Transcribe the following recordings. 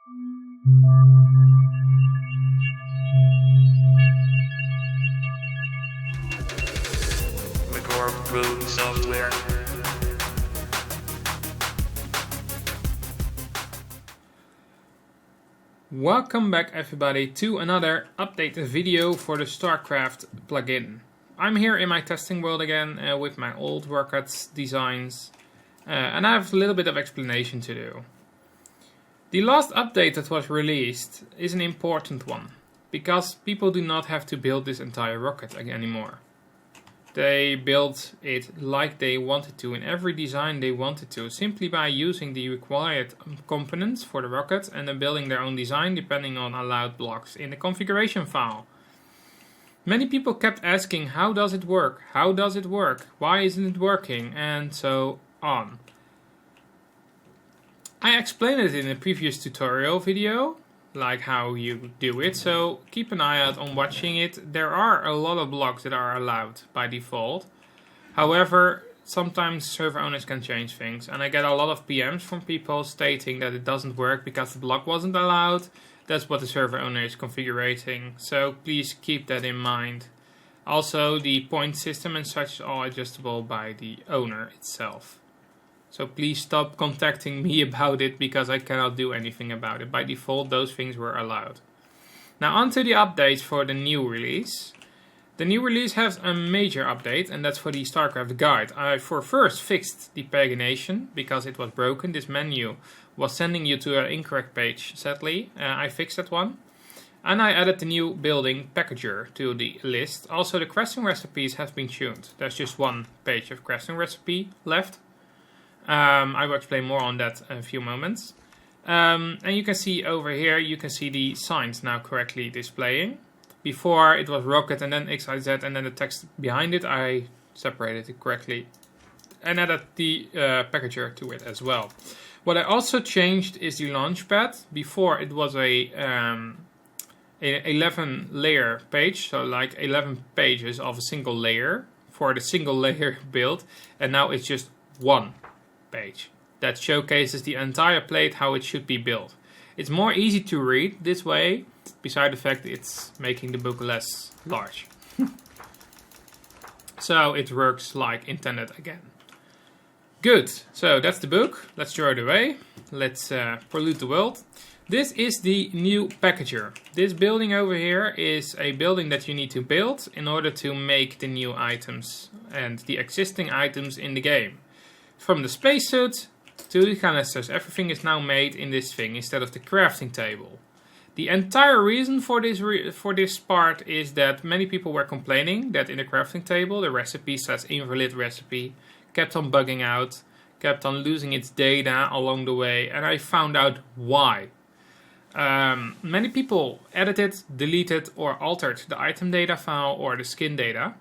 Room software. Welcome back everybody to another updated video for the StarCraft plugin. I'm here in my testing world again with my old workouts designs and I have a little bit of explanation to do. The last update that was released is an important one because people do not have to build this entire rocket anymore. They built it like they wanted to in every design they wanted to, simply by using the required components for the rocket and then building their own design depending on allowed blocks in the configuration file. Many people kept asking, how does it work? How does it work? Why isn't it working? And so on. I explained it in a previous tutorial video, like how you do it, so keep an eye out on watching it. There are a lot of blocks that are allowed by default. However, sometimes server owners can change things, and I get a lot of PMs from people stating that it doesn't work because the block wasn't allowed. That's what the server owner is configuring, so please keep that in mind. Also, the point system and such is all adjustable by the owner itself. So please stop contacting me about it because I cannot do anything about it. By default, those things were allowed. Now on to the updates for the new release. The new release has a major update, and that's for the StarCraft guide. I first fixed the pagination because it was broken. This menu was sending you to an incorrect page, sadly. I fixed that one. And I added the new building packager to the list. Also, the crafting recipes have been tuned. There's just one page of crafting recipe left. I will explain more on that in a few moments. And you can see over here, you can see the signs now correctly displaying. Before it was rocket and then XYZ and then the text behind it, I separated it correctly and added the packager to it as well. What I also changed is the launchpad. Before it was a 11 layer page, so like 11 pages of a single layer for the single layer build, and now it's just one page that showcases the entire plate, how it should be built. It's more easy to read this way, beside the fact that it's making the book less large. So it works like intended again. Good, so that's the book. Let's throw it away. Let's pollute the world. This is the new packager. This building over here is a building that you need to build in order to make the new items and the existing items in the game. From the spacesuit to the canisters, everything is now made in this thing instead of the crafting table. The entire reason for this part is that many people were complaining that in the crafting table the recipe says invalid recipe, kept on bugging out, kept on losing its data along the way, and I found out why. Many people edited, deleted or altered the item data file or the skin data.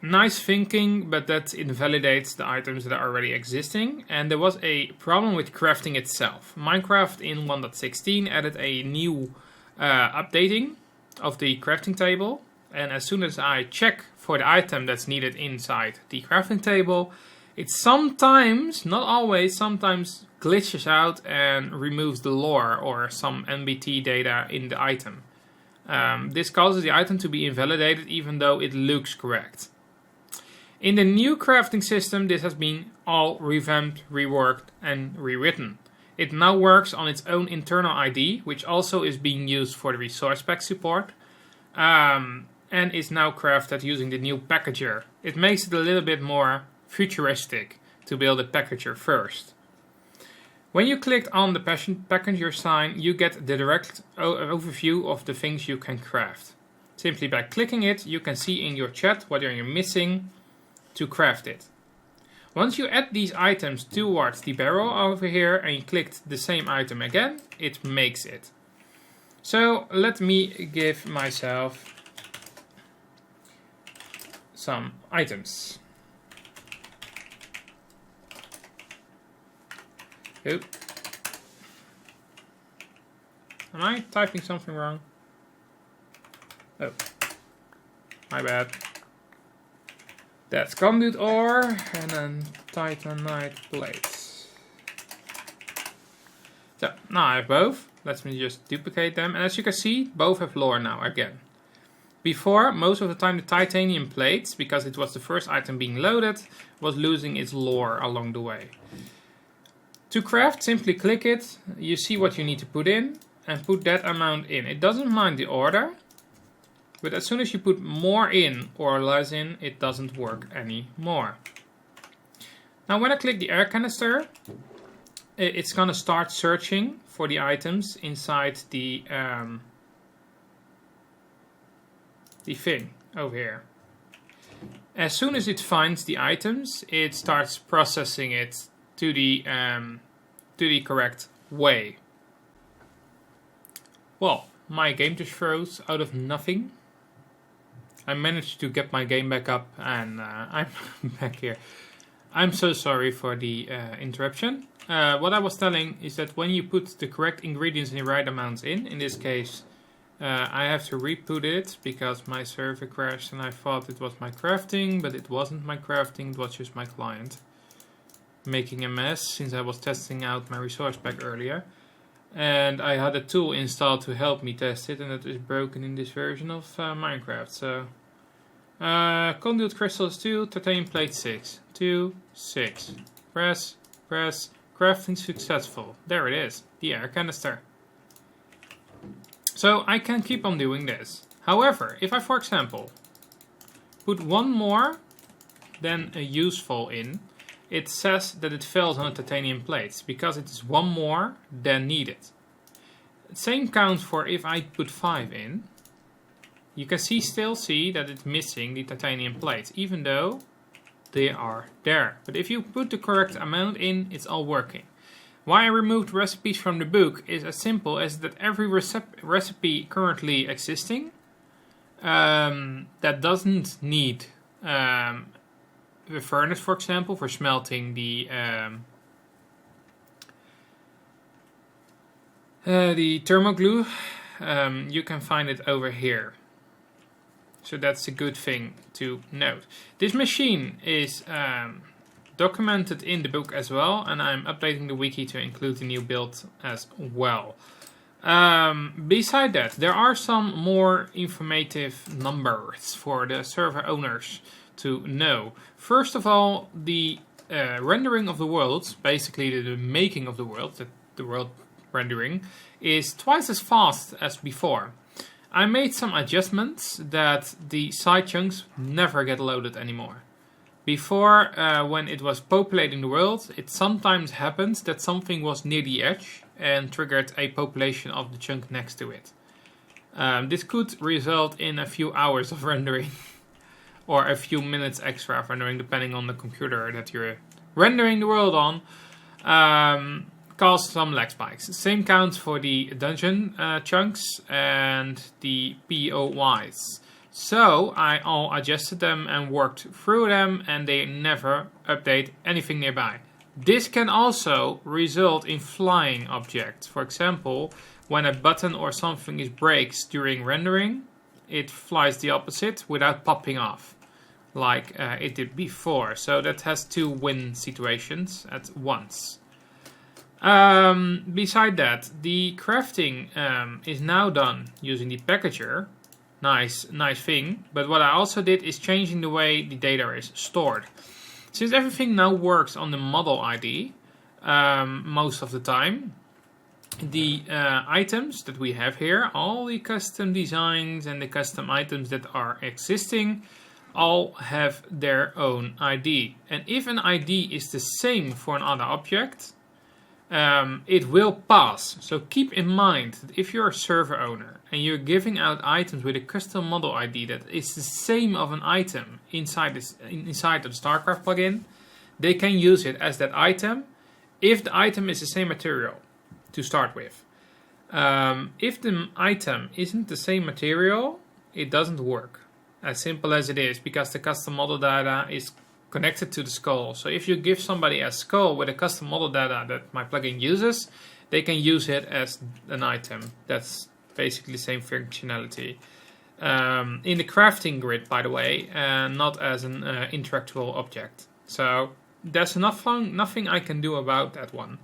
Nice thinking, but that invalidates the items that are already existing, and there was a problem with crafting itself. Minecraft in 1.16 added a new updating of the crafting table, and as soon as I check for the item that's needed inside the crafting table, it sometimes, not always, sometimes glitches out and removes the lore or some NBT data in the item. This causes the item to be invalidated even though it looks correct. In the new crafting system, this has been all revamped, reworked and rewritten. It now works on its own internal ID, which also is being used for the resource pack support, and is now crafted using the new packager. It makes it a little bit more futuristic to build a packager first. When you click on the packager sign, you get the direct overview of the things you can craft. Simply by clicking it, you can see in your chat what you're missing to craft it. Once you add these items towards the barrel over here and you clicked the same item again, it makes it. So let me give myself some items. Oop. Am I typing something wrong? Oh, my bad. That's conduit ore and then titanite plates. So now I have both. Let me just duplicate them. And as you can see, both have lore now again. Before, most of the time the titanium plates, because it was the first item being loaded, was losing its lore along the way. To craft, simply click it, you see what you need to put in, and put that amount in. It doesn't mind the order, but as soon as you put more in or less in, it doesn't work anymore. Now when I click the air canister, it's gonna start searching for the items inside the thing over here. As soon as it finds the items, it starts processing it to the correct way. Well, my game just froze out of nothing. I managed to get my game back up and I'm back here. I'm so sorry for the interruption. What I was telling is that when you put the correct ingredients in the right amounts in this case, I have to reboot it because my server crashed and I thought it was my crafting, but it wasn't my crafting, it was just my client making a mess since I was testing out my resource pack earlier. And I had a tool installed to help me test it, and it is broken in this version of Minecraft. So, conduit crystals 2, titanium plate 6, 2, 6. Press, crafting successful. There it is, the air canister. So I can keep on doing this. However, if I, for example, put one more than a useful in, it says that it fails on the titanium plates because it is one more than needed. Same counts for if I put 5 in. You can still see that it's missing the titanium plates, even though they are there. But if you put the correct amount in, it's all working. Why I removed recipes from the book is as simple as that every recipe currently existing that doesn't need the furnace, for example, for smelting the thermoglue, you can find it over here. So that's a good thing to note. This machine is documented in the book as well, and I'm updating the wiki to include the new build as well. Beside that, there are some more informative numbers for the server owners to know. First of all, the rendering of the world, basically the making of the world rendering, is twice as fast as before. I made some adjustments that the side chunks never get loaded anymore. Before, when it was populating the world, it sometimes happens that something was near the edge and triggered a population of the chunk next to it. This could result in a few hours of rendering or a few minutes extra of rendering, depending on the computer that you're rendering the world on, cause some lag spikes. Same counts for the dungeon chunks and the POIs. So I all adjusted them and worked through them, and they never update anything nearby. This can also result in flying objects. For example, when a button or something breaks during rendering, it flies the opposite without popping off, like it did before. So that has two win situations at once. Beside that, the crafting is now done using the packager. Nice thing. But what I also did is changing the way the data is stored. Since everything now works on the model ID most of the time, the items that we have here, all the custom designs and the custom items that are existing, all have their own ID. And if an ID is the same for another object, it will pass. So keep in mind that if you're a server owner and you're giving out items with a custom model ID that is the same of an item inside the StarCraft plugin, they can use it as that item if the item is the same material to start with. If the item isn't the same material, it doesn't work. As simple as it is, because the custom model data is connected to the skull. So if you give somebody a skull with a custom model data that my plugin uses, they can use it as an item. That's basically the same functionality. In the crafting grid, by the way, not as an interactable object. So there's nothing I can do about that one.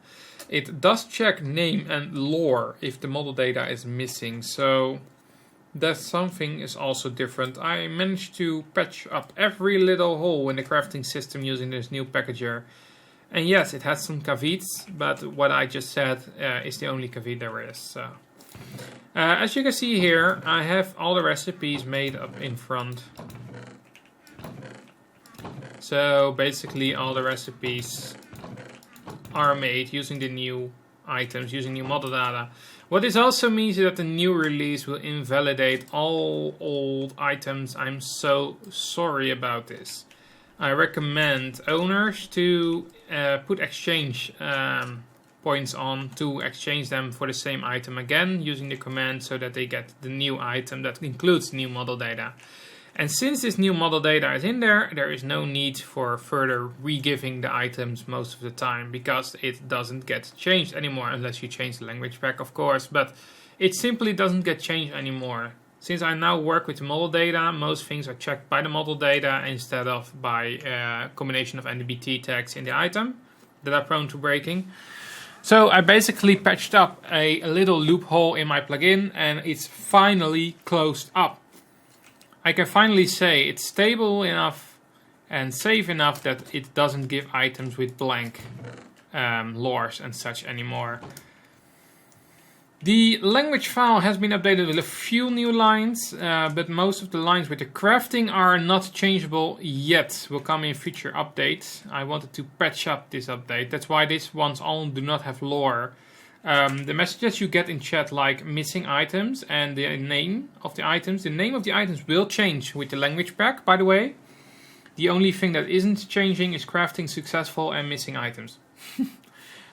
it does check name and lore if the model data is missing. So that something is also different. I managed to patch up every little hole in the crafting system using this new packager. And yes, it has some caveats, but what I just said is the only caveat there is. So. As you can see here, I have all the recipes made up in front. So basically all the recipes are made using the new items, using new model data. What this also means is that the new release will invalidate all old items. I'm so sorry about this. I recommend owners to put exchange points on to exchange them for the same item again using the command so that they get the new item that includes new model data. And since this new model data is in there, there is no need for further re-giving the items most of the time because it doesn't get changed anymore unless you change the language pack, of course, but it simply doesn't get changed anymore. Since I now work with the model data, most things are checked by the model data instead of by a combination of NDBT tags in the item that are prone to breaking. So I basically patched up a little loophole in my plugin and it's finally closed up. I can finally say it's stable enough and safe enough that it doesn't give items with blank lores and such anymore. The language file has been updated with a few new lines, but most of the lines with the crafting are not changeable yet. Will come in future updates. I wanted to patch up this update. That's why these ones all do not have lore. The messages you get in chat like missing items and the name of the items. The name of the items will change with the language pack, by the way. The only thing that isn't changing is crafting successful and missing items.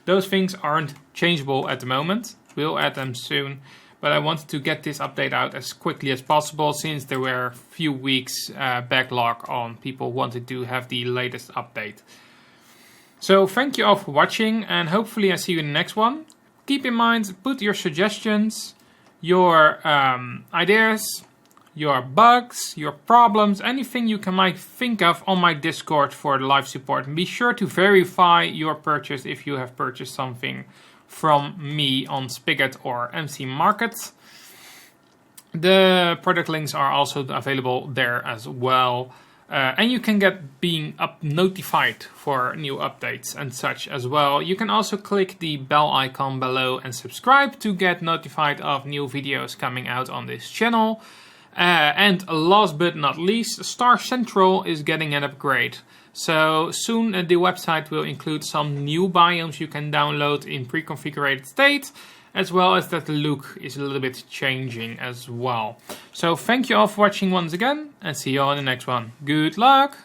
Those things aren't changeable at the moment. We'll add them soon. But I wanted to get this update out as quickly as possible since there were a few weeks backlog on people wanting to have the latest update. So thank you all for watching and hopefully I see you in the next one. Keep in mind, put your suggestions, your ideas, your bugs, your problems, anything you might think of on my Discord for the live support. And be sure to verify your purchase if you have purchased something from me on Spigot or MC Market. The product links are also available there as well. And you can get being notified for new updates and such as well. You can also click the bell icon below and subscribe to get notified of new videos coming out on this channel. And last but not least, Star Central is getting an upgrade. So soon the website will include some new biomes you can download in pre-configured state, as well as that the look is a little bit changing as well. So thank you all for watching once again, and see you all in the next one. Good luck!